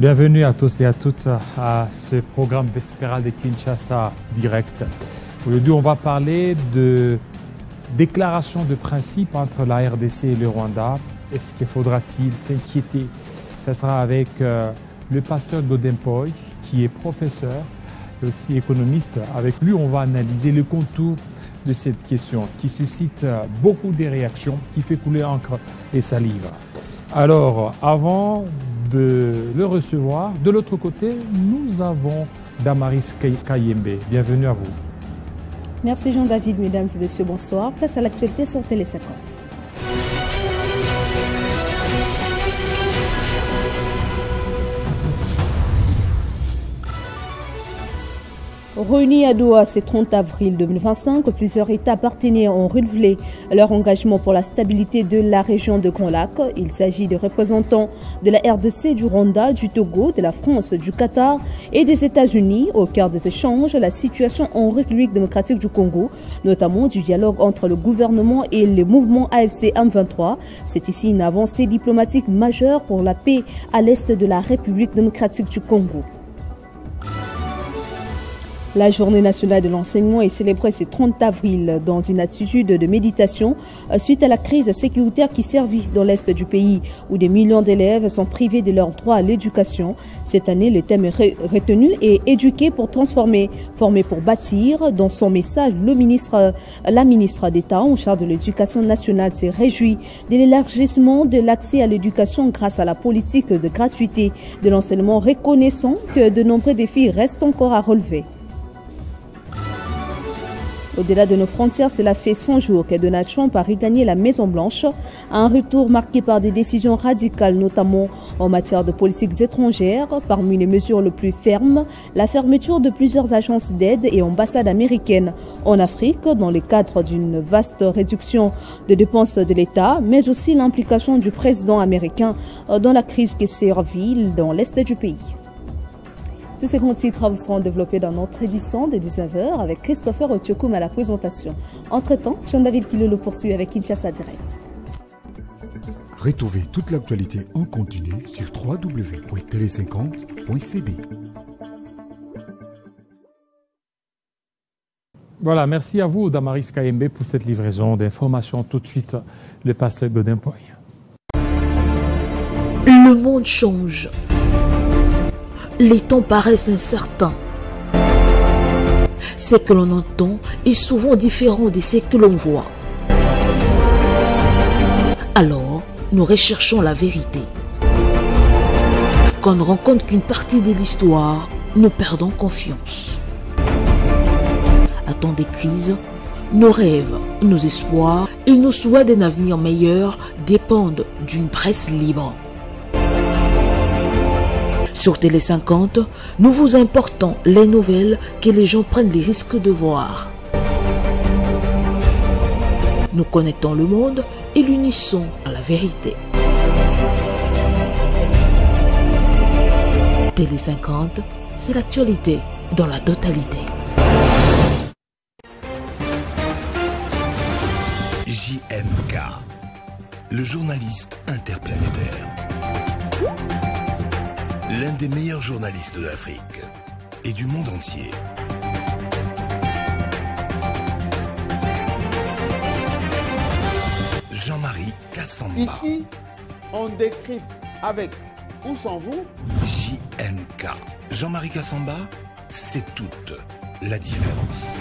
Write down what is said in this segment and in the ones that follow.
Bienvenue à tous et à toutes à ce programme vespéral de Kinshasa Direct. Aujourd'hui, on va parler de déclaration de principe entre la RDC et le Rwanda. Est-ce qu'il faudra-t-il s'inquiéter? Ça sera avec le pasteur Godempoy, qui est professeur et aussi économiste. Avec lui, on va analyser le contour de cette question qui suscite beaucoup de réactions, qui fait couler encre et salive. Alors, avant de le recevoir, de l'autre côté, nous avons Damaris Kayembe. Bienvenue à vous. Merci Jean-David, mesdames et messieurs, bonsoir. Place à l'actualité sur Télé 50. Réunis à Doha ce 30 avril 2025, plusieurs États partenaires ont renouvelé leur engagement pour la stabilité de la région de Grand Lac. Il s'agit de représentants de la RDC, du Rwanda, du Togo, de la France, du Qatar et des États-Unis. Au cœur des échanges, la situation en République démocratique du Congo, notamment du dialogue entre le gouvernement et le mouvement AFC M23. C'est ici une avancée diplomatique majeure pour la paix à l'est de la République démocratique du Congo. La journée nationale de l'enseignement est célébrée ce 30 avril dans une attitude de méditation suite à la crise sécuritaire qui sévit dans l'est du pays où des millions d'élèves sont privés de leur droit à l'éducation. Cette année, le thème retenu est éduquer pour transformer, former pour bâtir. Dans son message, la ministre d'État en charge de l'éducation nationale s'est réjouie de l'élargissement de l'accès à l'éducation grâce à la politique de gratuité de l'enseignement, reconnaissant que de nombreux défis restent encore à relever. Au-delà de nos frontières, cela fait 100 jours que Donald Trump a regagné la Maison-Blanche. Un retour marqué par des décisions radicales, notamment en matière de politiques étrangères. Parmi les mesures les plus fermes, la fermeture de plusieurs agences d'aide et ambassades américaines en Afrique dans le cadre d'une vaste réduction de dépenses de l'État, mais aussi l'implication du président américain dans la crise qui sévit dans l'est du pays. Tous ces grands titres vous seront développés dans notre édition de 19h avec Christopher Otiokoum à la présentation. Entre-temps, Jean-David Kilo le poursuit avec Kinshasa Direct. Retrouvez toute l'actualité en continu sur www.tele50.cd. Voilà, merci à vous, Damaris Kayembe, pour cette livraison d'informations. Tout de suite, le pasteur Godempoy. Le monde change. Les temps paraissent incertains. Ce que l'on entend est souvent différent de ce que l'on voit. Alors, nous recherchons la vérité. Quand on ne rencontre qu'une partie de l'histoire, nous perdons confiance. À temps des crises, nos rêves, nos espoirs et nos souhaits d'un avenir meilleur dépendent d'une presse libre. Sur Télé 50, nous vous importons les nouvelles que les gens prennent les risques de voir. Nous connectons le monde et l'unissons à la vérité. Télé 50, c'est l'actualité dans la totalité. JMK, le journaliste interplanétaire. L'un des meilleurs journalistes de l'Afrique et du monde entier. Jean-Marie Kassamba. Ici, on décrypte avec ou sans vous. JMK. Jean-Marie Kassamba, c'est toute la différence.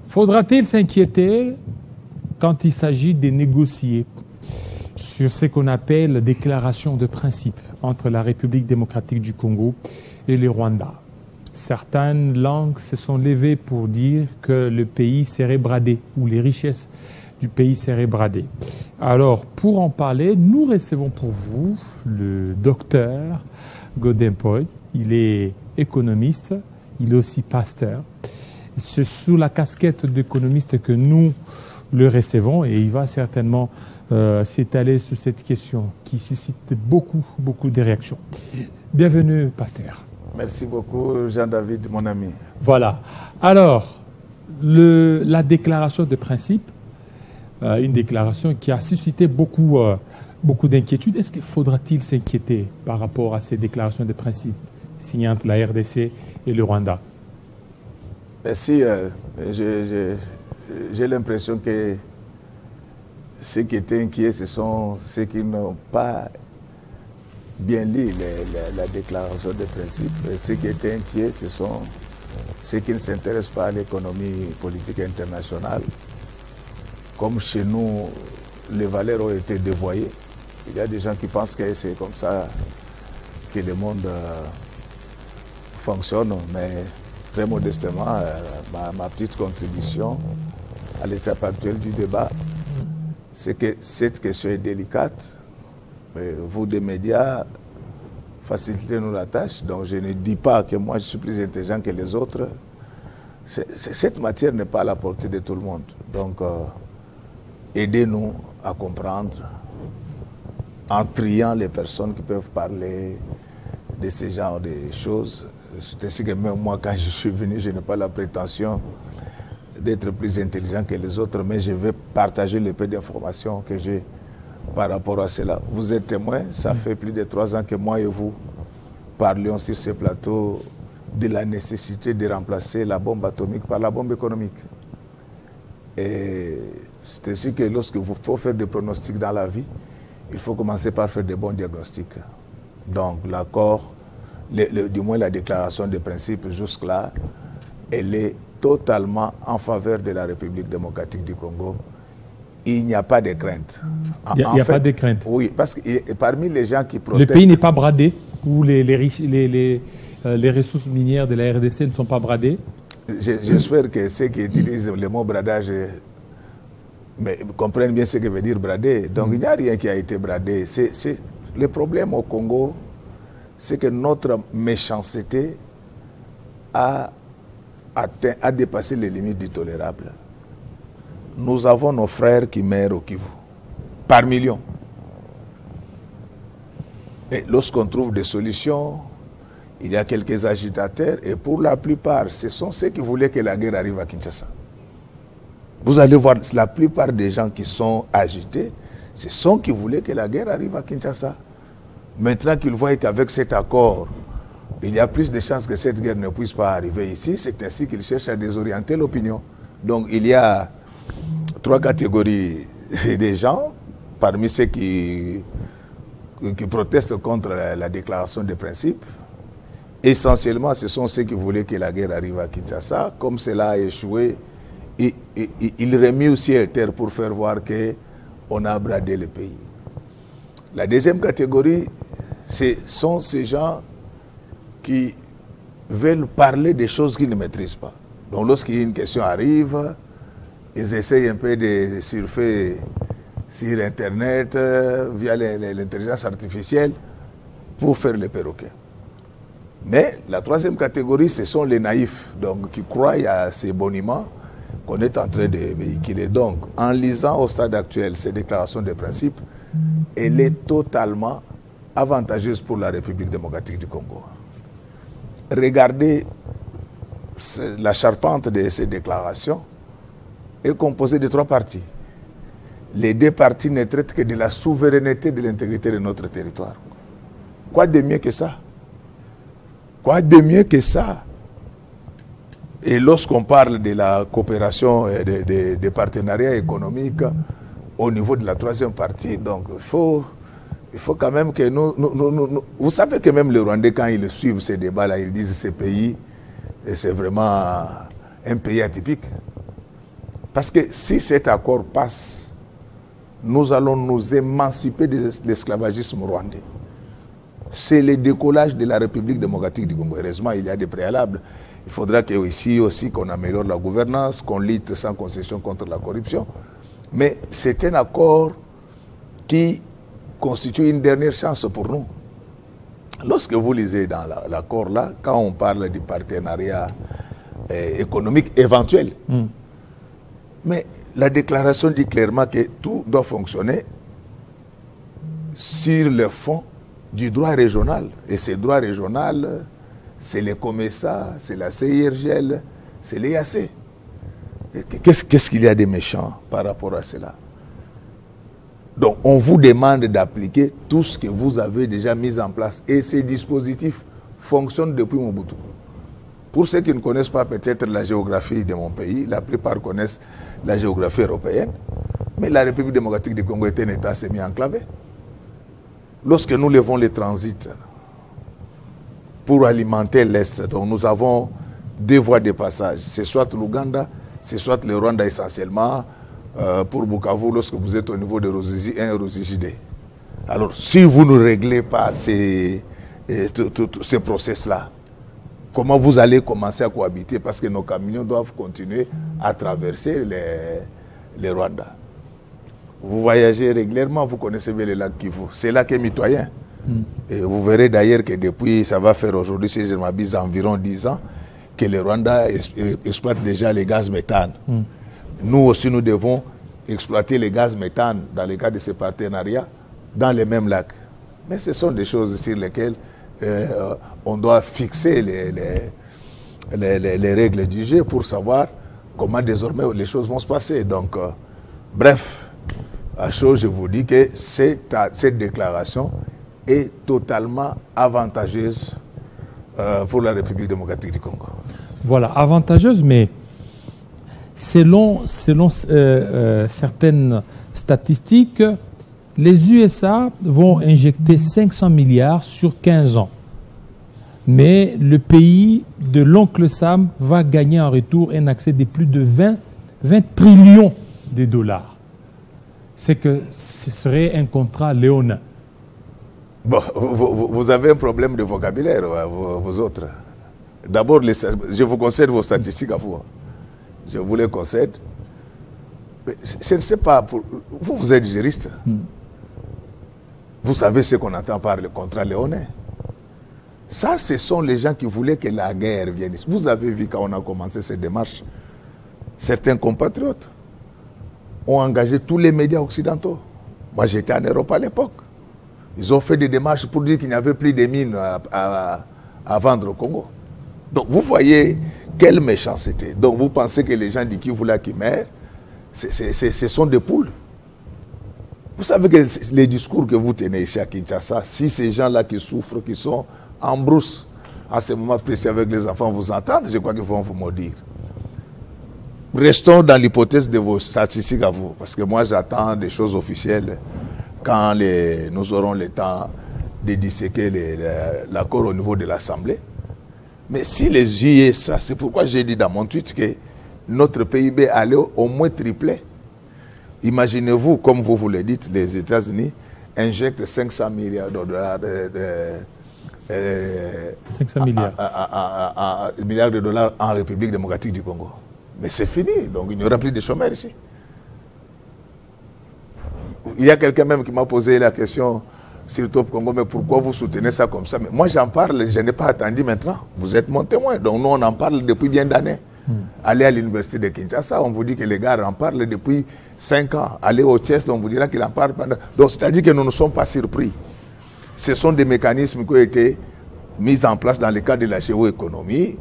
Faudra-t-il s'inquiéter quand il s'agit de négocier sur ce qu'on appelle déclaration de principe entre la République démocratique du Congo et le Rwanda? Certaines langues se sont levées pour dire que le pays serait bradé ou les richesses du pays seraient bradées. Alors, pour en parler, nous recevons pour vous le docteur Godempoy. Il est économiste, il est aussi pasteur. C'est sous la casquette d'économiste que nous le recevons et il va certainement s'étaler sur cette question qui suscite beaucoup de réactions. Bienvenue, pasteur. Merci beaucoup, Jean-David, mon ami. Voilà. Alors, la déclaration de principe, une déclaration qui a suscité beaucoup d'inquiétudes. Est-ce qu'il faudra-t-il s'inquiéter par rapport à ces déclarations de principe signées entre la RDC et le Rwanda? Merci. J'ai l'impression que ceux qui étaient inquiets, ce sont ceux qui n'ont pas bien lu la déclaration de principe. Et ceux qui étaient inquiets, ce sont ceux qui ne s'intéressent pas à l'économie politique internationale. Comme chez nous, les valeurs ont été dévoyées. Il y a des gens qui pensent que c'est comme ça que le monde fonctionne, mais très modestement, ma petite contribution à l'étape actuelle du débat, c'est que cette question est délicate. Vous, des médias, facilitez-nous la tâche. Donc je ne dis pas que moi je suis plus intelligent que les autres. Cette matière n'est pas à la portée de tout le monde. Donc aidez-nous à comprendre en triant les personnes qui peuvent parler de ce genre de choses. C'est ainsi que même moi, quand je suis venu, je n'ai pas la prétention d'être plus intelligent que les autres, mais je vais partager le peu d'informations que j'ai par rapport à cela. Vous êtes témoin, ça fait plus de 3 ans que moi et vous parlions sur ces plateaux de la nécessité de remplacer la bombe atomique par la bombe économique. Et c'est ainsi que lorsque vous faut faire des pronostics dans la vie, il faut commencer par faire des bons diagnostics. Donc l'accord, du moins la déclaration de principe jusque-là, elle est totalement en faveur de la République démocratique du Congo. Il n'y a pas de crainte. Il n'y a pas de crainte. Oui, parce que parmi les gens qui protestent... Le pays n'est pas bradé, ou les ressources minières de la RDC ne sont pas bradées? J'espère que ceux qui utilisent le mot bradage mais comprennent bien ce que veut dire brader. Donc il n'y a rien qui a été bradé. Le problème au Congo, c'est que notre méchanceté a dépassé les limites du tolérable. Nous avons nos frères qui meurent au Kivu, par millions. Et lorsqu'on trouve des solutions, il y a quelques agitateurs, et pour la plupart, ce sont ceux qui voulaient que la guerre arrive à Kinshasa. Vous allez voir, la plupart des gens qui sont agités, ce sont ceux qui voulaient que la guerre arrive à Kinshasa. Maintenant qu'ils voient qu'avec cet accord, il y a plus de chances que cette guerre ne puisse pas arriver ici, c'est ainsi qu'ils cherchent à désorienter l'opinion. Donc il y a 3 catégories de gens, parmi ceux qui protestent contre la déclaration de principe. Essentiellement, ce sont ceux qui voulaient que la guerre arrive à Kinshasa. Comme cela a échoué, il remet au ciel terre pour faire voir qu'on a bradé le pays. La deuxième catégorie, ce sont ces gens qui veulent parler des choses qu'ils ne maîtrisent pas. Donc lorsqu'une question arrive, ils essayent un peu de surfer sur Internet, via l'intelligence artificielle, pour faire le perroquet. Mais la troisième catégorie, ce sont les naïfs, donc qui croient à ces boniments qu'on est en train de véhiculer. Donc, en lisant au stade actuel ces déclarations de principe, elle est totalement avantageuse pour la République démocratique du Congo. Regardez la charpente de ces déclarations est composée de 3 parties. Les 2 parties ne traitent que de la souveraineté, de l'intégrité de notre territoire. Quoi de mieux que ça? Quoi de mieux que ça? Et lorsqu'on parle de la coopération et des partenariats économiques au niveau de la 3e partie, donc il faut quand même que nous... Vous savez que même les Rwandais, quand ils suivent ces débats-là, ils disent que ce pays, c'est vraiment un pays atypique. Parce que si cet accord passe, nous allons nous émanciper de l'esclavagisme rwandais. C'est le décollage de la République démocratique du Congo. Heureusement, il y a des préalables. Il faudra qu'ici aussi qu'on améliore la gouvernance, qu'on lutte sans concession contre la corruption. Mais c'est un accord qui constitue une dernière chance pour nous. Lorsque vous lisez dans l'accord là, quand on parle du partenariat économique éventuel, mais la déclaration dit clairement que tout doit fonctionner sur le fond du droit régional. Et ce droit régional c'est les COMESA, c'est la CIRGL, c'est l'EAC. Qu'est-ce qu'il y a de méchant par rapport à cela? Donc, on vous demande d'appliquer tout ce que vous avez déjà mis en place. Et ces dispositifs fonctionnent depuis Mobutu. Pour ceux qui ne connaissent pas peut-être la géographie de mon pays, la plupart connaissent la géographie européenne, mais la République démocratique du Congo était un État semi-enclavé. Lorsque nous levons les transits pour alimenter l'Est, donc nous avons deux voies de passage. C'est soit l'Ouganda, c'est soit le Rwanda essentiellement, pour Bukavu, lorsque vous êtes au niveau de Ruzizi 1 et Ruzizi 2. Alors, si vous ne réglez pas ces process-là, comment vous allez commencer à cohabiter? Parce que nos camions doivent continuer à traverser les Rwanda. Vous voyagez régulièrement, vous connaissez bien le lac Kivu. C'est là qu'est mitoyen. Et vous verrez d'ailleurs que depuis, ça va faire aujourd'hui, si je ne m'abuse, environ 10 ans, que le Rwanda exploite déjà les gaz méthane. Nous aussi, nous devons exploiter les gaz méthane dans le cadre de ces partenariats dans les mêmes lacs. Mais ce sont des choses sur lesquelles on doit fixer les règles du jeu pour savoir comment désormais les choses vont se passer. Donc, bref, à chose, je vous dis que cette déclaration est totalement avantageuse pour la République démocratique du Congo. Voilà, avantageuse, mais selon certaines statistiques, les USA vont injecter 500 milliards sur 15 ans. Mais le pays de l'oncle Sam va gagner en retour un accès de plus de 20 trillions de dollars. C'est que ce serait un contrat léonin. Bon, vous avez un problème de vocabulaire, vous autres. D'abord, je vous concède vos statistiques à vous. Je vous les concède. Mais je ne sais pas, vous êtes juriste. Vous savez ce qu'on entend par le contrat léonin. Ça, ce sont les gens qui voulaient que la guerre vienne. Vous avez vu quand on a commencé cette démarche, certains compatriotes ont engagé tous les médias occidentaux. Moi, j'étais en Europe à l'époque. Ils ont fait des démarches pour dire qu'il n'y avait plus de mines à vendre au Congo. Donc, vous voyez quelle méchanceté. Donc, vous pensez que les gens du Kivu là qui meurent, ce sont des poules. Vous savez que les discours que vous tenez ici à Kinshasa, si ces gens-là qui souffrent, qui sont en brousse, à ce moment précis avec les enfants, vous entendent, je crois qu'ils vont vous maudire. Restons dans l'hypothèse de vos statistiques à vous, parce que moi j'attends des choses officielles quand nous aurons le temps de disséquer l'accord au niveau de l'Assemblée. Mais si les JE, ça, c'est pourquoi j'ai dit dans mon tweet que notre PIB allait au moins tripler. Imaginez-vous, comme vous le dites, les États-Unis injectent 500 milliards de dollars 500 milliards. Milliards de dollars en République démocratique du Congo. Mais c'est fini, donc il n'y aura plus de chômeurs ici. Il y a quelqu'un même qui m'a posé la question sur Top Congo, mais pourquoi vous soutenez ça comme ça? Mais moi j'en parle, je n'ai pas attendu maintenant. Vous êtes mon témoin, donc nous on en parle depuis bien d'années. Allez à l'université de Kinshasa, on vous dit que les gars en parlent depuis 5 ans. Allez au Chest, on vous dira qu'ils en parlent pendant... Donc c'est-à-dire que nous ne sommes pas surpris. Ce sont des mécanismes qui ont été mis en place dans le cadre de la géoéconomie.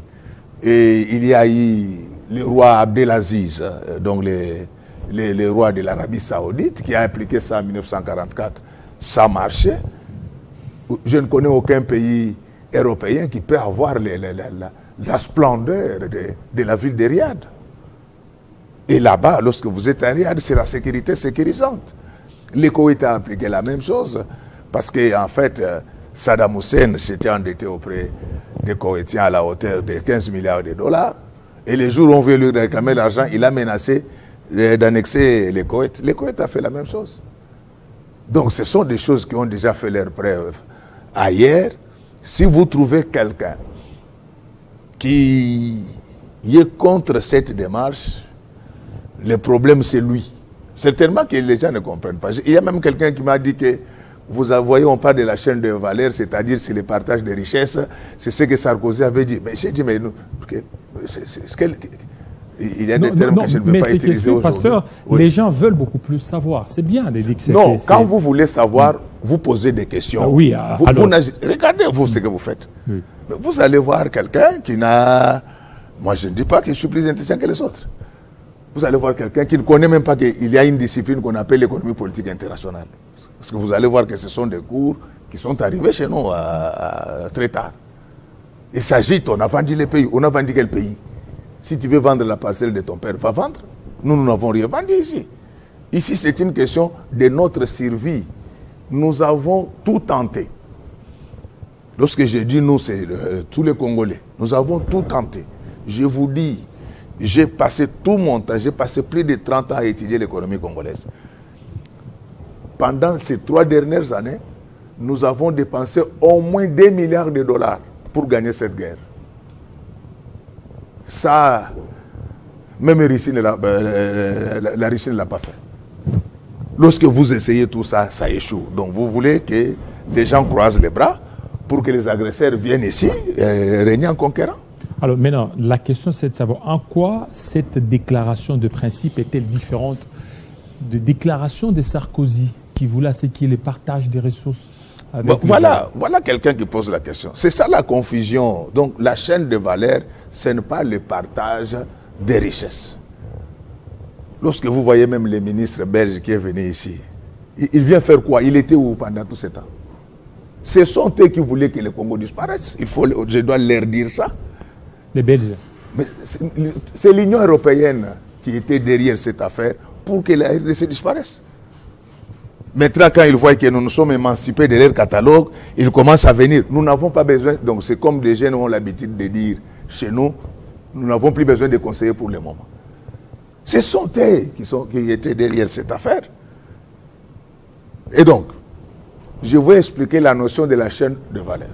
Et il y a eu le roi Abdelaziz, donc le roi de l'Arabie Saoudite, qui a appliqué ça en 1944. Ça marchait. Je ne connais aucun pays européen qui peut avoir la splendeur de la ville de Riyad. Et là-bas, lorsque vous êtes à Riyad, c'est la sécurité sécurisante. Le Koweït a appliqué la même chose, parce qu'en fait, Saddam Hussein s'était endetté auprès des Koweïtiens à la hauteur de 15 milliards de dollars. Et les jours où on veut lui réclamer l'argent, il a menacé d'annexer le Koweït. Le Koweït a fait la même chose. Donc ce sont des choses qui ont déjà fait leur preuve. Ailleurs, si vous trouvez quelqu'un qui est contre cette démarche, le problème c'est lui. Certainement que les gens ne comprennent pas. Il y a même quelqu'un qui m'a dit que, vous voyez, on parle de la chaîne de valeur, c'est-à-dire c'est le partage des richesses, c'est ce que Sarkozy avait dit. Mais j'ai dit, mais nous, il y a des termes que je ne veux pas utiliser aujourd'hui. Pasteur, oui. Les gens veulent beaucoup plus savoir. C'est bien de dire que non, quand vous voulez savoir, vous posez des questions. Ah oui, regardez vous ce que vous faites. Oui. Mais vous allez voir quelqu'un qui n'a... Moi, je ne dis pas que je suis plus intelligent que les autres. Vous allez voir quelqu'un qui ne connaît même pas qu'il y a une discipline qu'on appelle l'économie politique internationale. Parce que vous allez voir que ce sont des cours qui sont arrivés chez nous très tard. Il s'agit, on a vendu les pays. On a vendu quel pays? Si tu veux vendre la parcelle de ton père, va vendre. Nous n'avons rien vendu ici. Ici, c'est une question de notre survie. Nous avons tout tenté. Lorsque je dis nous, c'est tous les Congolais. Nous avons tout tenté. Je vous dis, j'ai passé tout mon temps, j'ai passé plus de 30 ans à étudier l'économie congolaise. Pendant ces 3 dernières années, nous avons dépensé au moins 2 milliards de dollars pour gagner cette guerre. Ça, même la Russie ne l'a pas fait. Lorsque vous essayez tout ça, ça échoue. Donc vous voulez que les gens croisent les bras pour que les agresseurs viennent ici régner en conquérant? Alors maintenant, la question c'est de savoir en quoi cette déclaration de principe est-elle différente de déclaration de Sarkozy qui voulait ce qui est le partage des ressources. Voilà quelqu'un qui pose la question. C'est ça la confusion. Donc la chaîne de valeur, ce n'est pas le partage des richesses. Lorsque vous voyez même le ministre belge qui est venu ici, il vient faire quoi? Il était où pendant tout ce temps? Ce sont eux qui voulaient que le Congo disparaisse. Je dois leur dire ça. Les Belges. Mais c'est l'Union européenne qui était derrière cette affaire pour que la RDC disparaisse. Maintenant, quand ils voient que nous nous sommes émancipés de leur catalogue, ils commencent à venir. Nous n'avons pas besoin, donc c'est comme les jeunes ont l'habitude de dire chez nous, nous n'avons plus besoin de conseillers pour le moment. Ce sont eux qui étaient derrière cette affaire. Et donc, je vais expliquer la notion de la chaîne de valeur.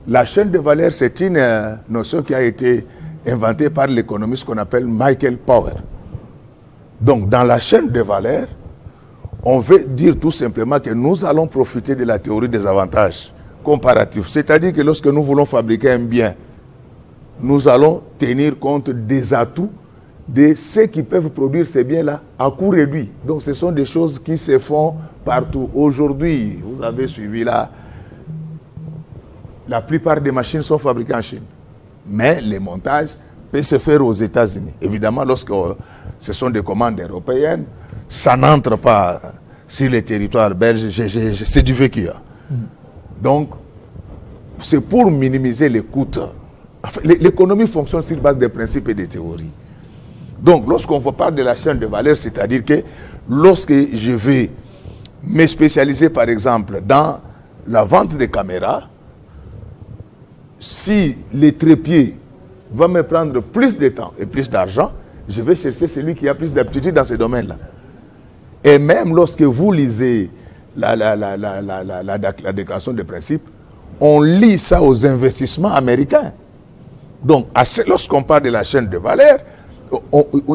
La chaîne de valeur, c'est une notion qui a été inventée par l'économiste qu'on appelle Michael Power. Donc, dans la chaîne de valeur, on veut dire tout simplement que nous allons profiter de la théorie des avantages comparatifs. C'est-à-dire que lorsque nous voulons fabriquer un bien, nous allons tenir compte des atouts de ceux qui peuvent produire ces biens-là à coût réduit. Donc ce sont des choses qui se font partout. Aujourd'hui, vous avez suivi là, la plupart des machines sont fabriquées en Chine. Mais les montages peuvent se faire aux États-Unis. Évidemment, lorsque ce sont des commandes européennes, ça n'entre pas sur les territoires belges, c'est du vécu. Donc, c'est pour minimiser les coûts. Enfin, l'économie fonctionne sur base des principes et des théories. Donc, lorsqu'on parle de la chaîne de valeur, c'est-à-dire que lorsque je vais me spécialiser, par exemple, dans la vente de caméras, si le trépied va me prendre plus de temps et plus d'argent, je vais chercher celui qui a plus d'aptitude dans ce domaine-là. Et même lorsque vous lisez la déclaration de principe, on lit ça aux investissements américains. Donc, lorsqu'on parle de la chaîne de valeur,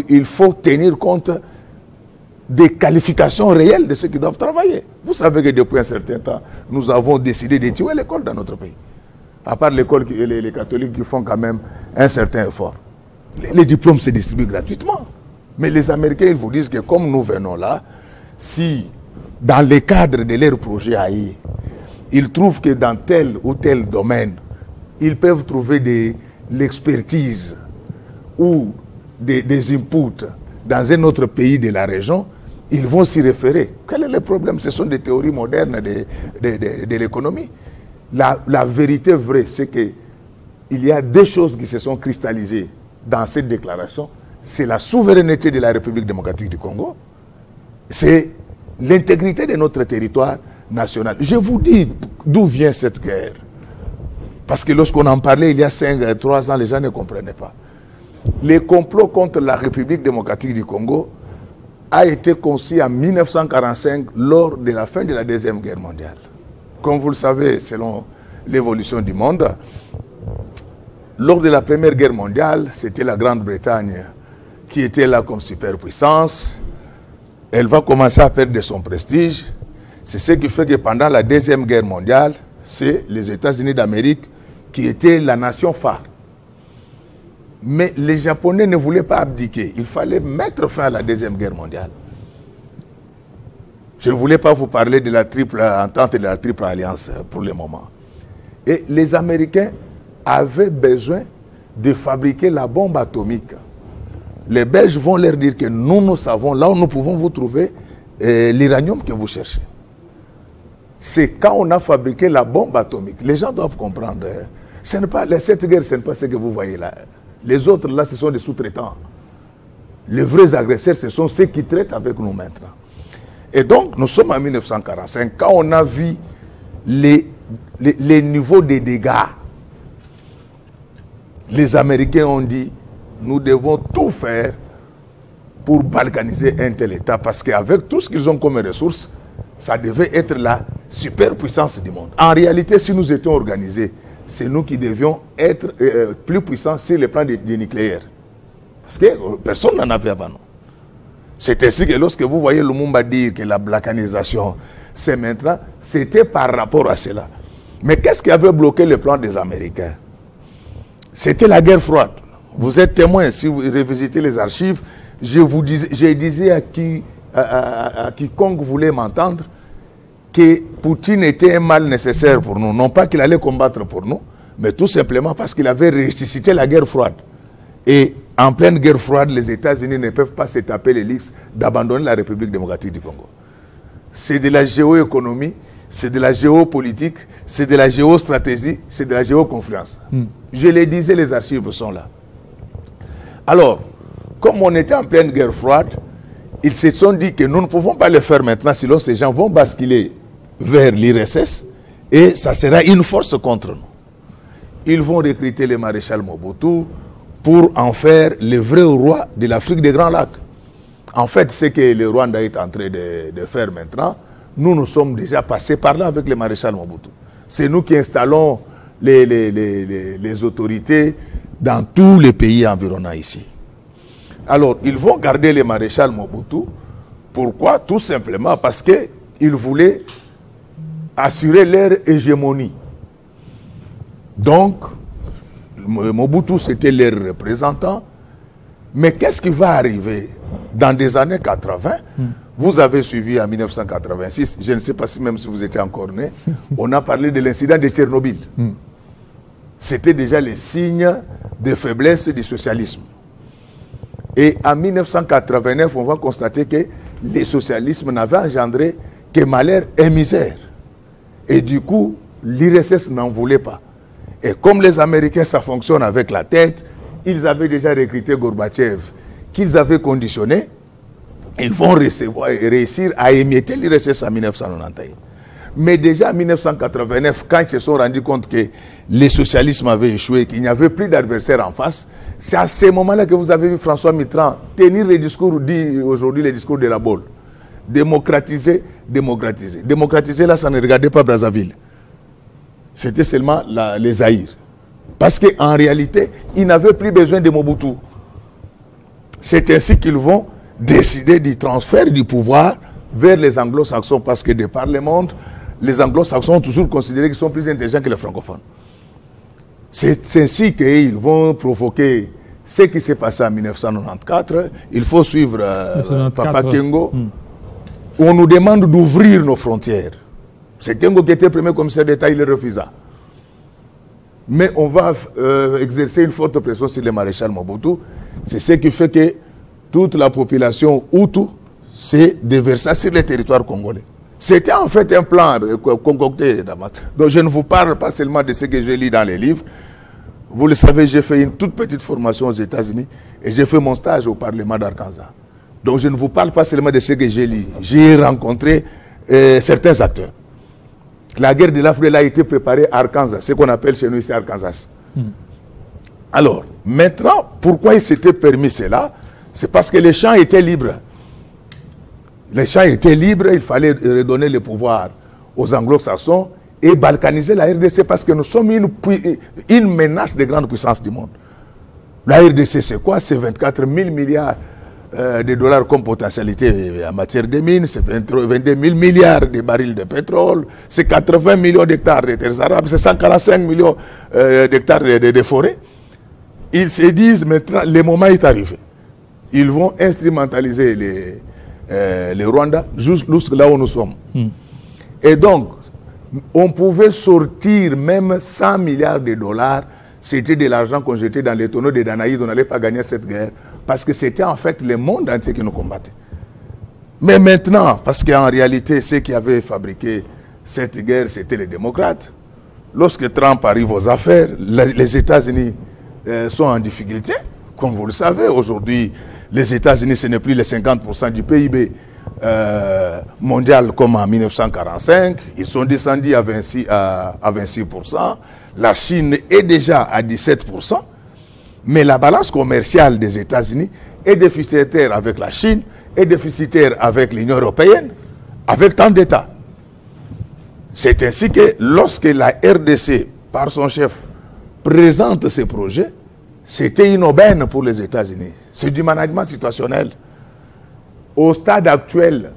il faut tenir compte des qualifications réelles de ceux qui doivent travailler. Vous savez que depuis un certain temps, nous avons décidé de tuer l'école dans notre pays. À part l'école, les catholiques qui font quand même un certain effort. Les diplômes se distribuent gratuitement. Mais les Américains, ils vous disent que comme nous venons là, si dans le cadre de leur projet AI, ils trouvent que dans tel ou tel domaine, ils peuvent trouver de l'expertise ou des inputs dans un autre pays de la région, ils vont s'y référer. Quel est le problème? Ce sont des théories modernes de l'économie. La vérité vraie, c'est qu'il y a deux choses qui se sont cristallisées dans cette déclaration. C'est la souveraineté de la République démocratique du Congo, c'est l'intégrité de notre territoire national. Je vous dis d'où vient cette guerre. Parce que lorsqu'on en parlait il y a 3 ans, les gens ne comprenaient pas. Le complot contre la République démocratique du Congo a été conçu en 1945 lors de la fin de la Deuxième Guerre mondiale. Comme vous le savez, selon l'évolution du monde, lors de la Première Guerre mondiale, c'était la Grande-Bretagne qui était là comme superpuissance. Elle va commencer à perdre de son prestige. C'est ce qui fait que pendant la Deuxième Guerre mondiale, c'est les États-Unis d'Amérique qui étaient la nation phare. Mais les Japonais ne voulaient pas abdiquer. Il fallait mettre fin à la Deuxième Guerre mondiale. Je ne voulais pas vous parler de la triple entente et de la triple alliance pour le moment. Et les Américains avaient besoin de fabriquer la bombe atomique. Les Belges vont leur dire que nous savons là où nous pouvons vous trouver l'uranium que vous cherchez. C'est quand on a fabriqué la bombe atomique. Les gens doivent comprendre. Ce n'est pas, cette guerre, ce n'est pas ce que vous voyez là. Les autres là, ce sont des sous-traitants. Les vrais agresseurs, ce sont ceux qui traitent avec nous maintenant. Et donc, nous sommes en 1945, quand on a vu les niveaux des dégâts. Les Américains ont dit, nous devons tout faire pour balkaniser un tel État, parce qu'avec tout ce qu'ils ont comme ressources, ça devait être la superpuissance du monde. En réalité, si nous étions organisés, c'est nous qui devions être plus puissants sur le plan du nucléaire. Parce que personne n'en avait avant nous. C'est ainsi que lorsque vous voyez Lumumba dire que la balkanisation, c'est maintenant, c'était par rapport à cela. Mais qu'est-ce qui avait bloqué le plan des Américains? C'était la guerre froide. Vous êtes témoin, si vous revisitez les archives, je disais à quiconque voulait m'entendre que Poutine était un mal nécessaire pour nous. Non pas qu'il allait combattre pour nous, mais tout simplement parce qu'il avait ressuscité la guerre froide. Et en pleine guerre froide, les États-Unis ne peuvent pas se taper les listes d'abandonner la République démocratique du Congo. C'est de la géoéconomie, c'est de la géopolitique, c'est de la géostratégie, c'est de la géoconfluence. Je le disais, les archives sont là. Alors, comme on était en pleine guerre froide, ils se sont dit que nous ne pouvons pas le faire maintenant, sinon ces gens vont basculer vers l'IRSS et ça sera une force contre nous. Ils vont recruter le maréchal Mobutu pour en faire le vrai roi de l'Afrique des Grands Lacs. En fait, ce que le Rwanda est en train de faire maintenant, nous sommes déjà passés par là avec le maréchal Mobutu. C'est nous qui installons les autorités dans tous les pays environnants ici. Alors, ils vont garder le maréchal Mobutu. Pourquoi? Tout simplement parce qu'ils voulaient assurer leur hégémonie. Donc, Mobutu, c'était leur représentant. Mais qu'est-ce qui va arriver dans des années 80? Vous avez suivi en 1986, je ne sais pas si même si vous étiez encore né, on a parlé de l'incident de Tchernobyl. C'était déjà les signes de faiblesse du socialisme. Et en 1989, on va constater que le socialisme n'avait engendré que malheur et misère. Et du coup, l'IRSS n'en voulait pas. Et comme les Américains, ça fonctionne avec la tête, ils avaient déjà recruté Gorbatchev, qu'ils avaient conditionné, ils vont réussir à émietter l'IRSS en 1991. Mais déjà en 1989, quand ils se sont rendus compte que le socialisme avait échoué, qu'il n'y avait plus d'adversaires en face, c'est à ce moment-là que vous avez vu François Mitterrand tenir le discours, dit aujourd'hui le discours de la Baule. Démocratiser, démocratiser. Démocratiser, là, ça ne regardait pas Brazzaville. C'était seulement les Zaïre. Parce qu'en réalité, ils n'avaient plus besoin de Mobutu. C'est ainsi qu'ils vont décider du transfert du pouvoir vers les anglo-saxons, parce que de par le monde, les anglo-saxons ont toujours considéré qu'ils sont plus intelligents que les francophones. C'est ainsi qu'ils vont provoquer ce qui s'est passé en 1994. Il faut suivre Papa Kengo. Où on nous demande d'ouvrir nos frontières. C'est Kengo qui était premier commissaire d'État, il le refusa. Mais on va exercer une forte pression sur le maréchal Mobutu. C'est ce qui fait que toute la population Hutu s'est déversée sur le territoire congolais. C'était en fait un plan concocté d'avance. Donc je ne vous parle pas seulement de ce que j'ai lu dans les livres. Vous le savez, j'ai fait une toute petite formation aux États-Unis et j'ai fait mon stage au Parlement d'Arkansas. Donc je ne vous parle pas seulement de ce que j'ai lu. J'ai rencontré certains acteurs. La guerre de l'Afrique a été préparée à Arkansas, ce qu'on appelle chez nous ici Arkansas. Alors, maintenant, pourquoi il s'était permis cela? C'est parce que les champs étaient libres. Les champs étaient libres, il fallait redonner le pouvoir aux anglo-saxons et balkaniser la RDC parce que nous sommes une menace de grande puissance du monde. La RDC, c'est quoi? C'est 24 000 milliards de dollars comme potentialité en matière de mines, c'est 22 000 milliards de barils de pétrole, c'est 80 millions d'hectares de terres arables, c'est 145 millions d'hectares de forêts. Ils se disent maintenant, le moment est arrivé. Ils vont instrumentaliser le Rwanda, jusque là où nous sommes. Et donc, on pouvait sortir même 100 milliards de dollars. C'était de l'argent qu'on jetait dans les tonneaux des Danaïdes. On n'allait pas gagner cette guerre. Parce que c'était en fait le monde entier qui nous combattait. Mais maintenant, parce qu'en réalité, ceux qui avaient fabriqué cette guerre, c'était les démocrates. Lorsque Trump arrive aux affaires, les États-Unis sont en difficulté. Comme vous le savez, aujourd'hui, les États-Unis, ce n'est plus les 50% du PIB mondial comme en 1945. Ils sont descendus à 26%. La Chine est déjà à 17%. Mais la balance commerciale des États-Unis est déficitaire avec la Chine, est déficitaire avec l'Union européenne, avec tant d'États. C'est ainsi que lorsque la RDC, par son chef, présente ses projets, c'était une aubaine pour les États-Unis. C'est du management situationnel. Au stade actuel,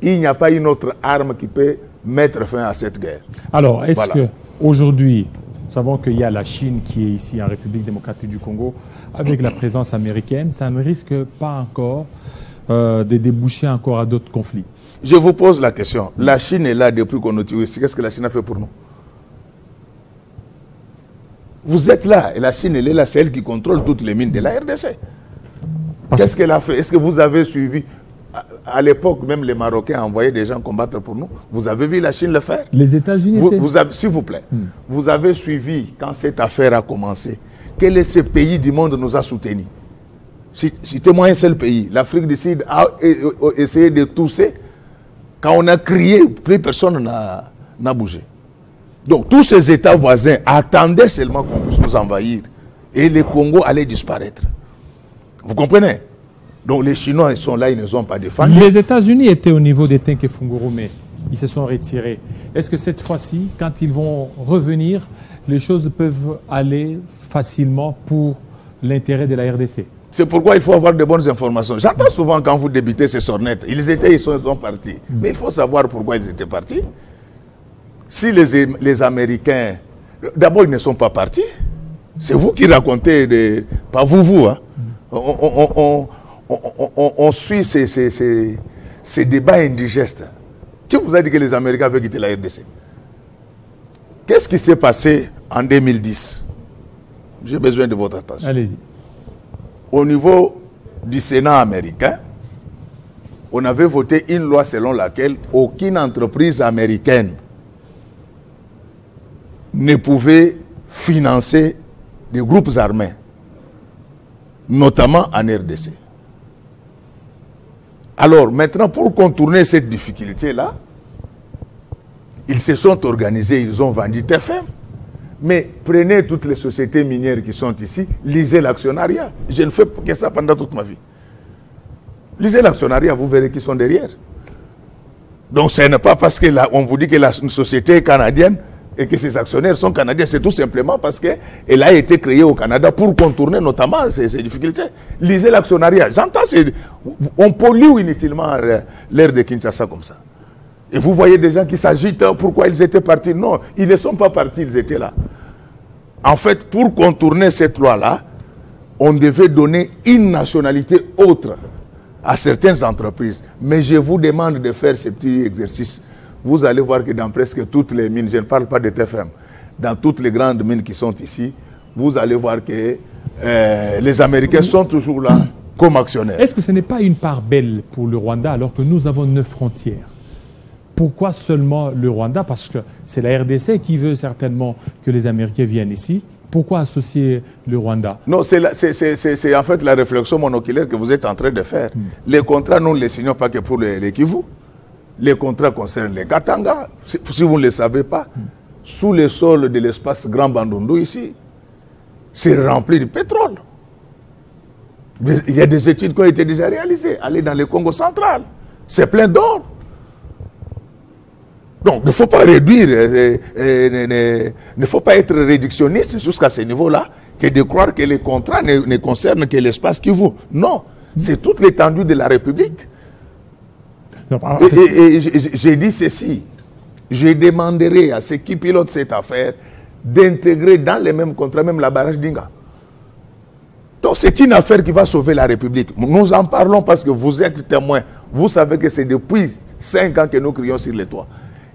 il n'y a pas une autre arme qui peut mettre fin à cette guerre. Alors, est-ce qu'aujourd'hui, nous savons qu'il y a la Chine qui est ici en République démocratique du Congo, avec la présence américaine, ça ne risque pas encore de déboucher encore à d'autres conflits? Je vous pose la question. La Chine est là depuis qu'on nous tue ici. Qu'est-ce que la Chine a fait pour nous? Vous êtes là et la Chine, elle est là, c'est elle qui contrôle toutes les mines de la RDC. Qu'est-ce qu'elle a fait? Est-ce que vous avez suivi? À l'époque, même les Marocains envoyaient des gens combattre pour nous. Vous avez vu la Chine le faire? Les États-Unis s'il vous plaît, vous avez suivi quand cette affaire a commencé. Quel est ce pays du monde nous a soutenus? Citez-moi un seul pays. L'Afrique du Sud a essayé de tousser. Quand on a crié, plus personne n'a bougé. Donc tous ces États voisins attendaient seulement qu'on puisse nous envahir. Et le Congo allait disparaître. Vous comprenez? Donc les Chinois, ils sont là, ils ne sont pas défendus. Les États-Unis étaient au niveau des Tenke-Funguru, mais ils se sont retirés. Est-ce que cette fois-ci, quand ils vont revenir, les choses peuvent aller facilement pour l'intérêt de la RDC? C'est pourquoi il faut avoir de bonnes informations. J'entends souvent quand vous débutez ces sornettes, ils sont partis. Mais il faut savoir pourquoi ils étaient partis. Si les Américains, d'abord ils ne sont pas partis, c'est vous qui racontez, pas vous, hein. On suit ces débats indigestes. Qui vous a dit que les Américains avaient quitté la RDC? Qu'est-ce qui s'est passé en 2010? J'ai besoin de votre attention. Allez-y. Au niveau du Sénat américain, on avait voté une loi selon laquelle aucune entreprise américaine ne pouvait financer des groupes armés, notamment en RDC. Alors maintenant, pour contourner cette difficulté-là, ils se sont organisés, ils ont vendu TFM. Mais prenez toutes les sociétés minières qui sont ici, lisez l'actionnariat. Je ne fais que ça pendant toute ma vie. Lisez l'actionnariat, vous verrez qui sont derrière. Donc ce n'est pas parce qu'on vous dit que une société est canadienne et que ses actionnaires sont canadiens, c'est tout simplement parce qu'elle a été créée au Canada pour contourner notamment ces difficultés. Lisez l'actionnariat. J'entends, on pollue inutilement l'air de Kinshasa comme ça. Et vous voyez des gens qui s'agitent, pourquoi ils étaient partis? Non, ils ne sont pas partis, ils étaient là. En fait, pour contourner cette loi-là, on devait donner une nationalité autre à certaines entreprises. Mais je vous demande de faire ce petit exercice. Vous allez voir que dans presque toutes les mines, je ne parle pas de TFM, dans toutes les grandes mines qui sont ici, vous allez voir que les Américains sont toujours là comme actionnaires. Est-ce que ce n'est pas une part belle pour le Rwanda alors que nous avons 9 frontières? Pourquoi seulement le Rwanda? Parce que c'est la RDC qui veut certainement que les Américains viennent ici. Pourquoi associer le Rwanda? Non, c'est en fait la réflexion monoculaire que vous êtes en train de faire. Les contrats, nous ne les signons pas que pour les Kivu. Les contrats concernent les Katanga. Si vous ne le savez pas, sous le sol de l'espace Grand Bandundu ici, c'est rempli de pétrole. Il y a des études qui ont été déjà réalisées. Allez dans le Congo central, c'est plein d'or. Donc, il ne faut pas réduire, il ne faut pas être réductionniste jusqu'à ce niveau-là, que de croire que les contrats ne concernent que l'espace Kivu. Non, c'est toute l'étendue de la République. Non, et j'ai dit ceci, je demanderai à ceux qui pilotent cette affaire d'intégrer dans les mêmes contrats, même la barrage d'Inga. Donc, c'est une affaire qui va sauver la République. Nous en parlons parce que vous êtes témoins. Vous savez que c'est depuis 5 ans que nous crions sur les toits.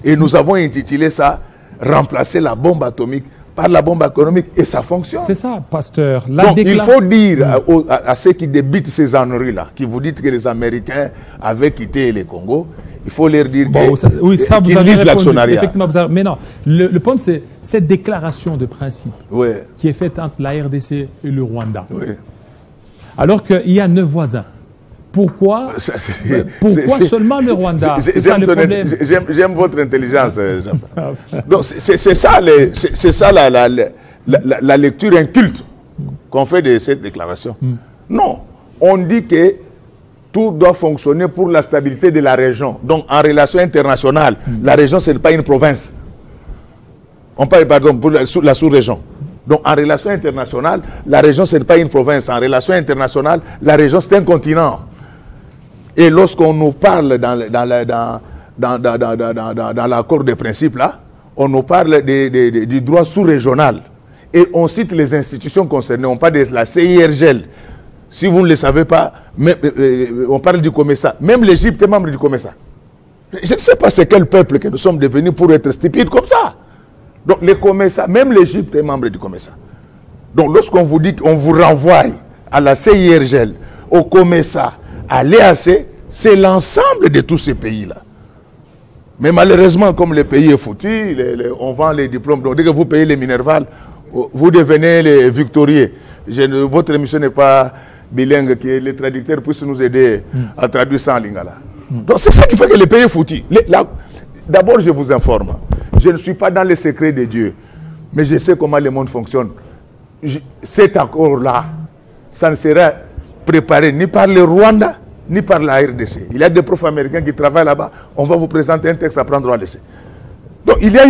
Et nous avons intitulé ça « Remplacer la bombe atomique par la bombe économique » et ça fonctionne. C'est ça, pasteur. Donc il faut dire à ceux qui débitent ces âneries-là, qui vous disent que les Américains avaient quitté les Congo, il faut leur dire qu'ils lisent l'actionnariat. Effectivement, mais non, le point c'est cette déclaration de principe qui est faite entre la RDC et le Rwanda. Alors qu'il y a 9 voisins. Pourquoi seulement le Rwanda? C'est ça le problème. J'aime votre intelligence, Jean. Donc c'est ça la lecture inculte qu'on fait de cette déclaration. Non, on dit que tout doit fonctionner pour la stabilité de la région. Donc en relation internationale, la région ce n'est pas une province. On parle pardon pour la sous-région. Donc en relation internationale, la région ce n'est pas une province. En relation internationale, la région c'est un continent. Et lorsqu'on nous parle dans l'accord de principe là, on nous parle du droit sous-régional. Et on cite les institutions concernées. On parle de la CIRGL. Si vous ne le savez pas, on parle du COMESA. Même l'Égypte est membre du COMESA. Je ne sais pas c'est quel peuple que nous sommes devenus pour être stupides comme ça. Donc les COMESA, même l'Égypte est membre du COMESA. Donc lorsqu'on vous dit qu'on vous renvoie à la CIRGL, au COMESA, à l'EAC, c'est l'ensemble de tous ces pays-là. Mais malheureusement, comme le pays est foutu, on vend les diplômes. Donc dès que vous payez les Minerval, vous devenez les victorieux. Votre émission n'est pas bilingue, que les traducteurs puissent nous aider à traduire ça en lingala. Donc c'est ça qui fait que le pays est foutu. D'abord, je vous informe. Je ne suis pas dans les secrets de Dieu, mais je sais comment le monde fonctionne. Cet accord-là, ça ne sera préparé ni par le Rwanda, ni par la RDC. Il y a des profs américains qui travaillent là-bas. On va vous présenter un texte à prendre ou à laisser. Donc il y a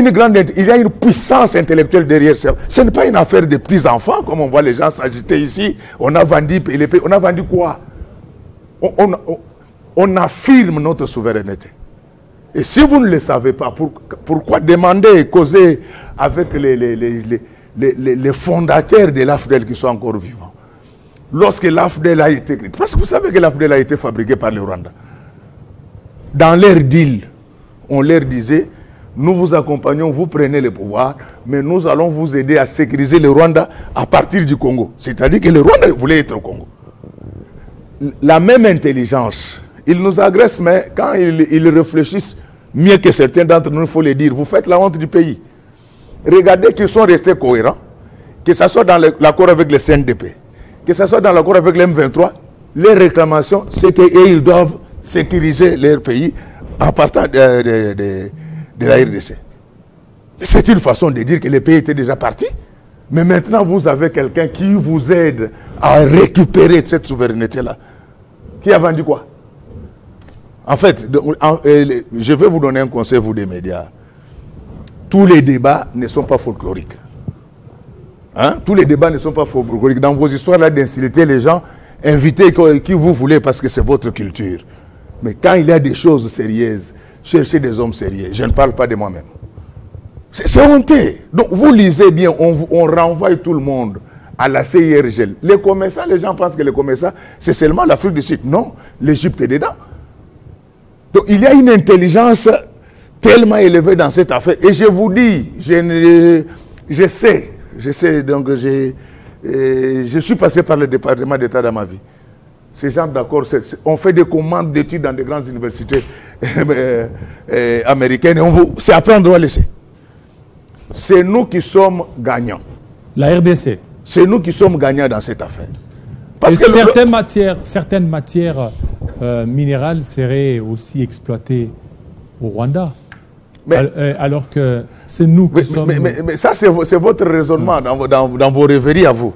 une puissance intellectuelle derrière ça. Ce n'est pas une affaire de petits-enfants, comme on voit les gens s'agiter ici. On a vendu on a vendu quoi? On affirme notre souveraineté. Et si vous ne le savez pas, pourquoi demander et causer avec les fondateurs de l'AFDEL qui sont encore vivants? Lorsque l'AFDEL a été écrite, parce que vous savez que l'AFDEL a été fabriquée par le Rwanda. Dans leur deal, on leur disait, nous vous accompagnons, vous prenez le pouvoir, mais nous allons vous aider à sécuriser le Rwanda à partir du Congo. C'est-à-dire que le Rwanda voulait être au Congo. La même intelligence, ils nous agressent, mais quand ils réfléchissent mieux que certains d'entre nous, il faut le dire, vous faites la honte du pays. Regardez qu'ils sont restés cohérents, que ce soit dans l'accord avec le CNDP, que ce soit dans l'accord avec l'M23, les réclamations, c'est qu'ils doivent sécuriser leur pays en partant de la RDC. C'est une façon de dire que le pays était déjà parti, mais maintenant vous avez quelqu'un qui vous aide à récupérer cette souveraineté-là. Qui a vendu quoi? En fait, je vais vous donner un conseil, vous des médias. Tous les débats ne sont pas folkloriques. Hein? Tous les débats ne sont pas folkloriques. Dans vos histoires là d'insulter les gens, invitez qui vous voulez parce que c'est votre culture. Mais quand il y a des choses sérieuses, cherchez des hommes sérieux. Je ne parle pas de moi-même. C'est honteux. Donc vous lisez bien, on renvoie tout le monde à la CIRGL. Les commerçants, les gens pensent que les commerçants, c'est seulement l'Afrique du Sud. Non, l'Égypte est dedans. Donc il y a une intelligence tellement élevée dans cette affaire. Et je vous dis, je sais, donc je suis passé par le département d'État dans ma vie. Ces gens d'accord, on fait des commandes d'études dans des grandes universités américaines et c'est à prendre ou à laisser. C'est nous qui sommes gagnants. La RDC. C'est nous qui sommes gagnants dans cette affaire. Parce que certaines matières minérales seraient aussi exploitées au Rwanda. Alors que c'est nous qui sommes... Mais ça, c'est votre raisonnement dans vos rêveries à vous.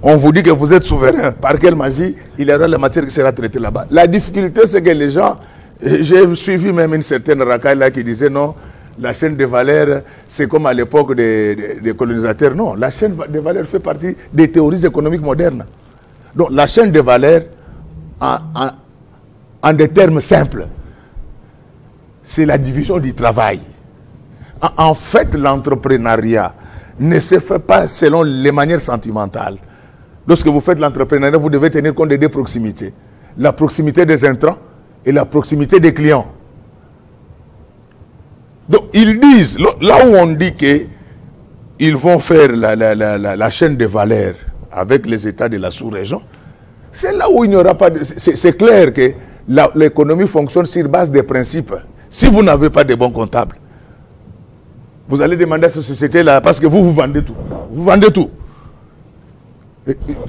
On vous dit que vous êtes souverain. Par quelle magie il y aura la matière qui sera traitée là-bas? La difficulté, c'est que les gens... J'ai suivi même une certaine racaille là qui disait non, la chaîne de valeur, c'est comme à l'époque des colonisateurs. Non, la chaîne de valeur fait partie des théories économiques modernes. Donc la chaîne de valeur, en des termes simples, c'est la division du travail. En fait, l'entrepreneuriat ne se fait pas selon les manières sentimentales. Lorsque vous faites l'entrepreneuriat, vous devez tenir compte des deux proximités. La proximité des intrants et la proximité des clients. Donc, ils disent, là où on dit qu'ils vont faire la chaîne de valeur avec les États de la sous-région, c'est là où il n'y aura pas de... C'est clair que l'économie fonctionne sur base des principes. Si vous n'avez pas de bons comptables, vous allez demander à cette société-là, parce que vous vendez tout. Vous vendez tout.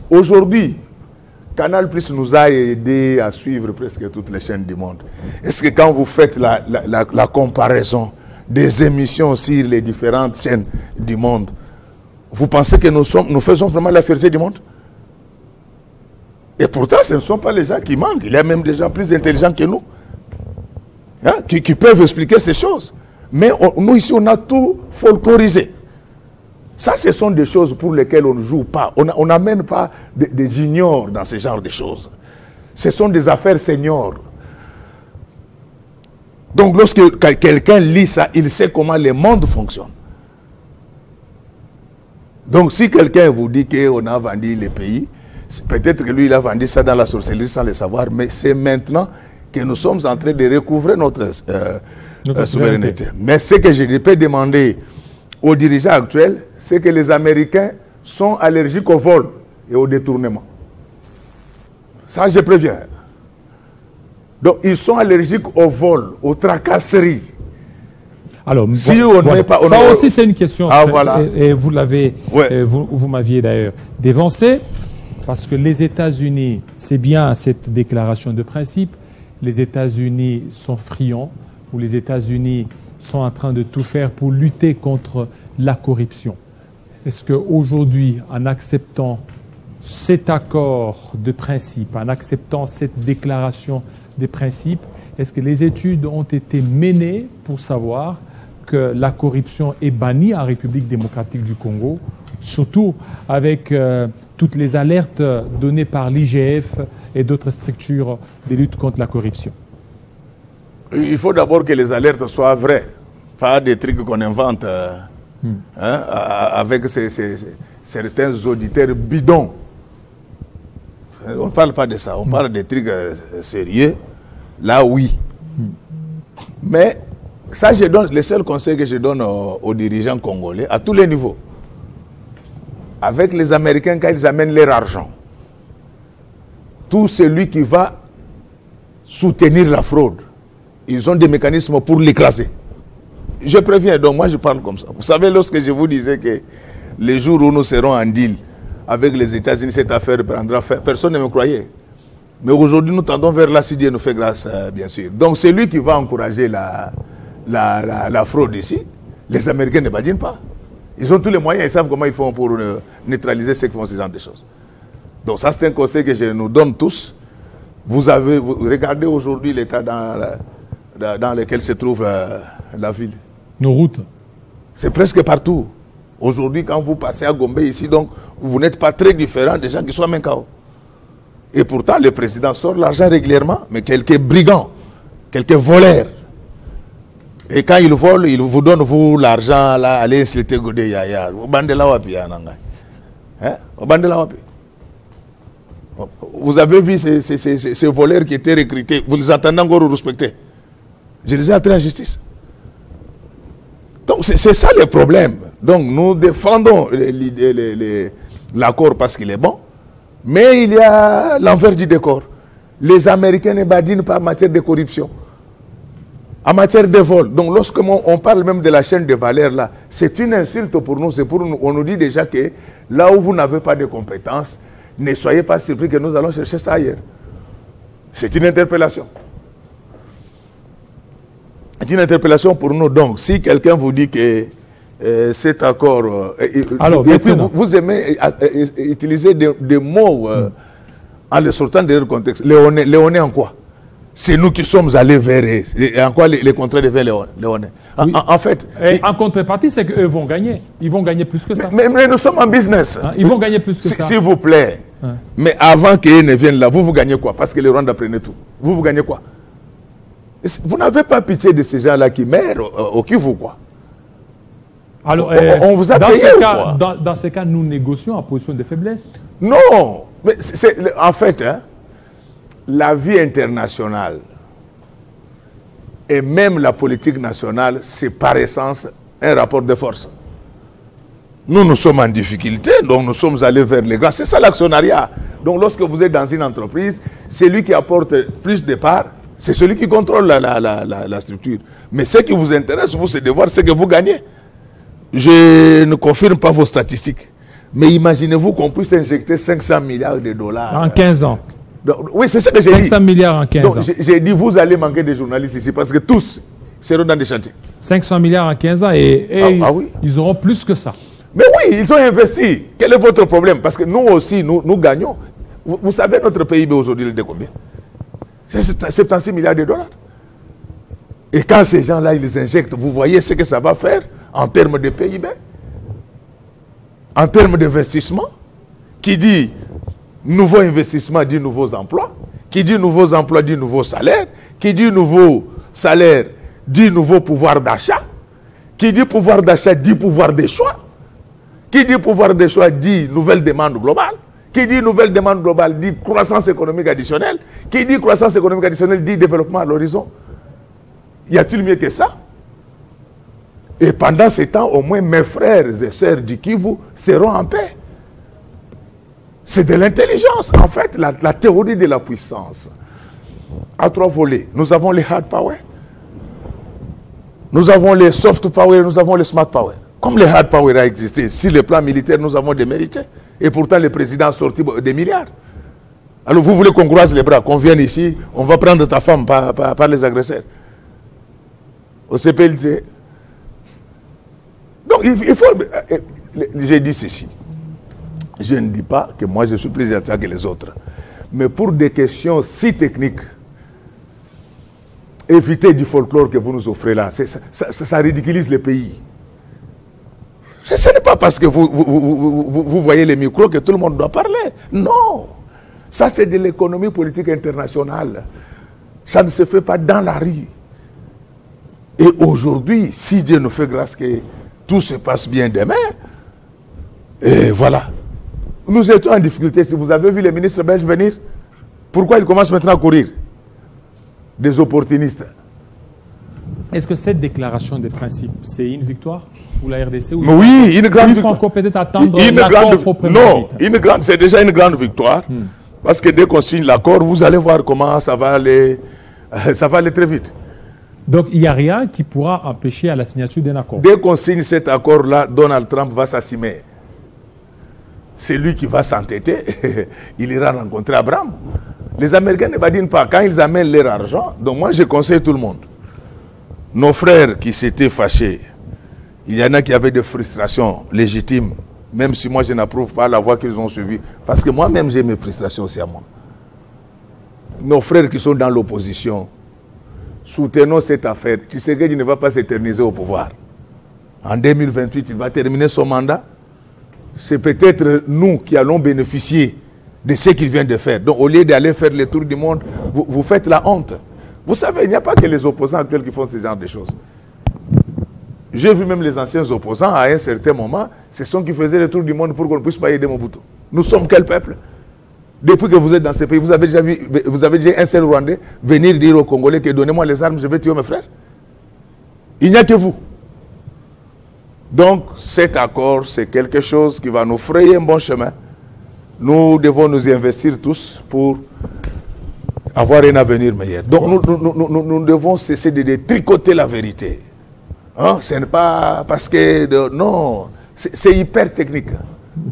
Aujourd'hui, Canal Plus nous a aidé à suivre presque toutes les chaînes du monde. Est-ce que quand vous faites la comparaison des émissions sur les différentes chaînes du monde, vous pensez que nous faisons vraiment la fierté du monde? Et pourtant, ce ne sont pas les gens qui manquent. Il y a même des gens plus intelligents que nous, hein, qui peuvent expliquer ces choses. Mais nous, ici, on a tout folklorisé. Ça, ce sont des choses pour lesquelles on ne joue pas. On n'amène pas des juniors dans ce genre de choses. Ce sont des affaires seniors. Donc, lorsque quelqu'un lit ça, il sait comment le monde fonctionne. Donc, si quelqu'un vous dit qu'on a vendu les pays, peut-être que lui, il a vendu ça dans la sorcellerie sans le savoir, mais c'est maintenant que nous sommes en train de recouvrer notre souveraineté. Mais ce que je peux demander aux dirigeants actuels, c'est que les Américains sont allergiques au vol et au détournement. Ça, je préviens. Donc, ils sont allergiques au vol, aux tracasseries. Alors, si on voilà. n'est pas, ça aussi, c'est une question. Voilà. Et vous l'avez, vous m'aviez d'ailleurs dévancé, parce que les États-Unis, c'est bien cette déclaration de principe, les États-Unis sont friands, ou les États-Unis sont en train de tout faire pour lutter contre la corruption. Est-ce qu'aujourd'hui, en acceptant cet accord de principe, en acceptant cette déclaration de principe, est-ce que les études ont été menées pour savoir que la corruption est bannie en République démocratique du Congo, surtout avec toutes les alertes données par l'IGF et d'autres structures de lutte contre la corruption? Il faut d'abord que les alertes soient vraies, pas des trucs qu'on invente avec certains auditeurs bidons. On ne parle pas de ça, on parle des trucs sérieux. Là, oui. Mais ça, le seul conseil que je donne aux dirigeants congolais, à tous les niveaux, avec les Américains, quand ils amènent leur argent, tout celui qui va soutenir la fraude, ils ont des mécanismes pour l'écraser. Je préviens, donc moi je parle comme ça. Vous savez, lorsque je vous disais que les jours où nous serons en deal avec les États-Unis, cette affaire prendra fin, personne ne me croyait. Mais aujourd'hui, nous tendons vers là, si Dieu nous fait grâce, bien sûr. Donc c'est lui qui va encourager la fraude ici. Les Américains ne badinent pas. Ils ont tous les moyens, ils savent comment ils font pour neutraliser ceux qui font ce genre de choses. Donc ça, c'est un conseil que je nous donne tous. Vous regardez aujourd'hui l'état dans lequel se trouve la ville. Nos routes. C'est presque partout. Aujourd'hui, quand vous passez à Gombe ici, donc, vous n'êtes pas très différent des gens qui sont à Menkao. Et pourtant, le président sort l'argent régulièrement, mais quelques brigands, quelques voleurs. Et quand ils volent, ils vous donnent vous l'argent, là, allez insulter Godé Yaya. Vous avez vu ces voleurs qui étaient recrutés, vous les entendez encore respecter. Je les ai entrés en justice. Donc c'est ça le problème. Donc nous défendons l'accord parce qu'il est bon, mais il y a l'envers du décor. Les Américains ne badinent pas en matière de corruption, en matière de vol. Donc lorsque on parle même de la chaîne de valeur là, c'est une insulte pour nous. On nous dit déjà que là où vous n'avez pas de compétences, ne soyez pas surpris que nous allons chercher ça ailleurs. C'est une interpellation. C'est une interpellation pour nous. Donc, si quelqu'un vous dit que cet accord... alors, et puis vous aimez utiliser des mots en les sortant de leur contexte. Léoné en quoi? C'est nous qui sommes allés vers... En quoi les contrats deviennent Léoné? Oui. En fait... en contrepartie, c'est qu'eux vont gagner. Ils vont gagner plus que ça. Mais nous sommes en business. Hein, ils vont gagner plus que ça. S'il vous plaît. Hein. Mais avant qu'ils ne viennent là, vous gagnez quoi? Parce que les Rwandais prenaient tout. Vous gagnez quoi? Vous n'avez pas pitié de ces gens-là qui meurent au Kivu, quoi. Alors, on vous a payé, quoi. Dans ces cas, nous négocions en position de faiblesse. Non, mais en fait, hein, la vie internationale, Et même la politique nationale, c'est par essence un rapport de force. Nous sommes en difficulté, donc nous sommes allés vers les grands. C'est ça l'actionnariat. Donc lorsque vous êtes dans une entreprise, celui qui apporte plus de parts, c'est celui qui contrôle la structure. Mais ce qui vous intéresse, vous, c'est de voir ce que vous gagnez. Je ne confirme pas vos statistiques. Mais imaginez-vous qu'on puisse injecter 500 milliards de dollars. En 15 ans. Donc, oui, c'est ce que j'ai dit. 500 milliards en 15 ans. J'ai dit, vous allez manquer de journalistes ici parce que tous seront dans des chantiers. 500 milliards en 15 ans et oui. Ils auront plus que ça. Mais oui, ils ont investi. Quel est votre problème? Parce que nous aussi, nous gagnons. Vous savez, notre PIB aujourd'hui, il est de combien? C'est 76 milliards de dollars. Et quand ces gens-là, ils les injectent, vous voyez ce que ça va faire en termes de PIB, en termes d'investissement. Qui dit nouveau investissement dit nouveaux emplois. Qui dit nouveaux emplois dit nouveaux salaires. Qui dit nouveau salaire dit nouveau pouvoir d'achat. Qui dit pouvoir d'achat dit pouvoir de choix. Qui dit pouvoir de choix dit nouvelle demande globale. Qui dit nouvelle demande globale dit croissance économique additionnelle. Qui dit croissance économique additionnelle dit développement à l'horizon. Y a-t-il mieux que ça? Et pendant ce temps, au moins mes frères et sœurs du Kivu seront en paix. C'est de l'intelligence. En fait, la théorie de la puissance a trois volets. Nous avons les hard power, nous avons les soft power, nous avons les smart power. Comme les hard power a existé, sur le plan militaire, nous avons démérité. Et pourtant, le président a sorti des milliards. Alors vous voulez qu'on croise les bras, qu'on vienne ici, on va prendre ta femme par les agresseurs. Au CPLT. Donc il faut... J'ai dit ceci. Je ne dis pas que moi je suis plus intelligent que les autres. Mais pour des questions si techniques, évitez du folklore que vous nous offrez là. Ça ridiculise le pays. Ce n'est pas parce que vous voyez les micros que tout le monde doit parler. Non. Ça, c'est de l'économie politique internationale. Ça ne se fait pas dans la rue. Et aujourd'hui, si Dieu nous fait grâce que tout se passe bien demain, et voilà. Nous étions en difficulté. Si vous avez vu les ministres belges venir, pourquoi ils commencent maintenant à courir? Des opportunistes. Est-ce que cette déclaration de principe, c'est une victoire pour la RDC ou oui, une grande victoire. Il faut encore peut-être attendre l'accord proprement. Non, c'est déjà une grande victoire. Parce que dès qu'on signe l'accord, vous allez voir comment ça va aller très vite. Donc il n'y a rien qui pourra empêcher à la signature d'un accord. Dès qu'on signe cet accord-là, Donald Trump va s'assumer. C'est lui qui va s'entêter. Il ira rencontrer Abraham. Les Américains ne badinent pas. Quand ils amènent leur argent, donc moi je conseille tout le monde. Nos frères qui s'étaient fâchés, il y en a qui avaient des frustrations légitimes, même si moi je n'approuve pas la voie qu'ils ont suivie. Parce que moi-même j'ai mes frustrations aussi à moi. Nos frères qui sont dans l'opposition, soutenons cette affaire. Tshisekedi ne va pas s'éterniser au pouvoir. En 2028, il va terminer son mandat. C'est peut-être nous qui allons bénéficier de ce qu'il vient de faire. Donc au lieu d'aller faire le tour du monde, vous faites la honte. Vous savez, il n'y a pas que les opposants actuels qui font ce genre de choses. J'ai vu même les anciens opposants, à un certain moment, ce sont qui faisaient le tour du monde pour qu'on ne puisse pas aider Mobutu. Nous sommes quel peuple? Depuis que vous êtes dans ce pays, vous avez déjà un seul Rwandais venir dire aux Congolais que donnez-moi les armes, je vais tuer mes frères. Il n'y a que vous. Donc, cet accord, c'est quelque chose qui va nous frayer un bon chemin. Nous devons nous y investir tous pour avoir un avenir meilleur. Donc, nous devons cesser de tricoter la vérité. Hein? Ce n'est pas parce que... non, c'est hyper technique.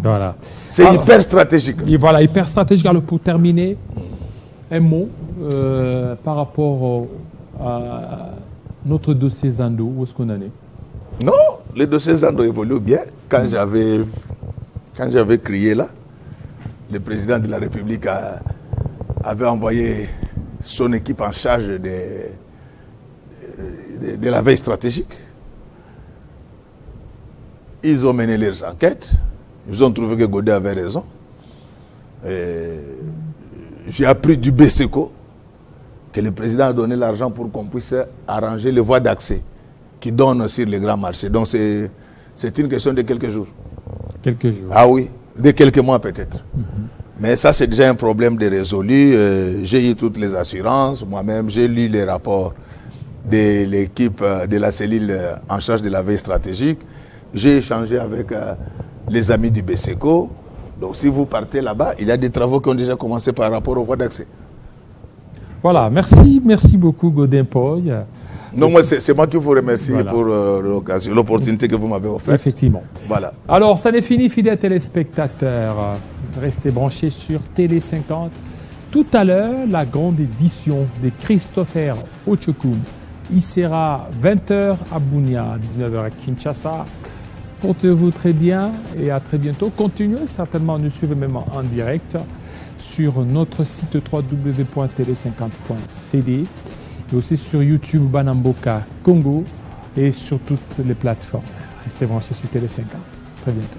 Voilà. C'est hyper stratégique. Et voilà, hyper stratégique. Alors, pour terminer, un mot par rapport à notre dossier Zando. Où est-ce qu'on en est? Non, le dossier Zando évolue bien. Quand j'avais crié là, le président de la République avait envoyé son équipe en charge de la veille stratégique. Ils ont mené leurs enquêtes. Ils ont trouvé que Godet avait raison. J'ai appris du BSECO que le président a donné l'argent pour qu'on puisse arranger les voies d'accès qui donnent sur les grands marchés. Donc c'est une question de quelques jours. Quelques jours. Ah oui, de quelques mois peut-être. Mais ça, c'est déjà un problème de résolu. J'ai eu toutes les assurances. Moi-même, j'ai lu les rapports de l'équipe de la cellule en charge de la veille stratégique. J'ai échangé avec les amis du BSECO. Donc si vous partez là-bas, il y a des travaux qui ont déjà commencé par rapport aux voies d'accès. Voilà, merci beaucoup Godin Poy. Non, moi, c'est moi qui vous remercie pour l'opportunité que vous m'avez offerte. Effectivement. Voilà. Alors, ça n'est fini, fidèles téléspectateurs. Restez branchés sur Télé 50. Tout à l'heure, la grande édition de Christopher Ochokoum. Il sera 20h à Bunia, 19h à Kinshasa. Portez-vous très bien et à très bientôt. Continuez certainement à nous suivre même en direct sur notre site www.tele50.cd et aussi sur YouTube Banamboka Congo et sur toutes les plateformes. Restez branchés sur Télé 50. Très bientôt.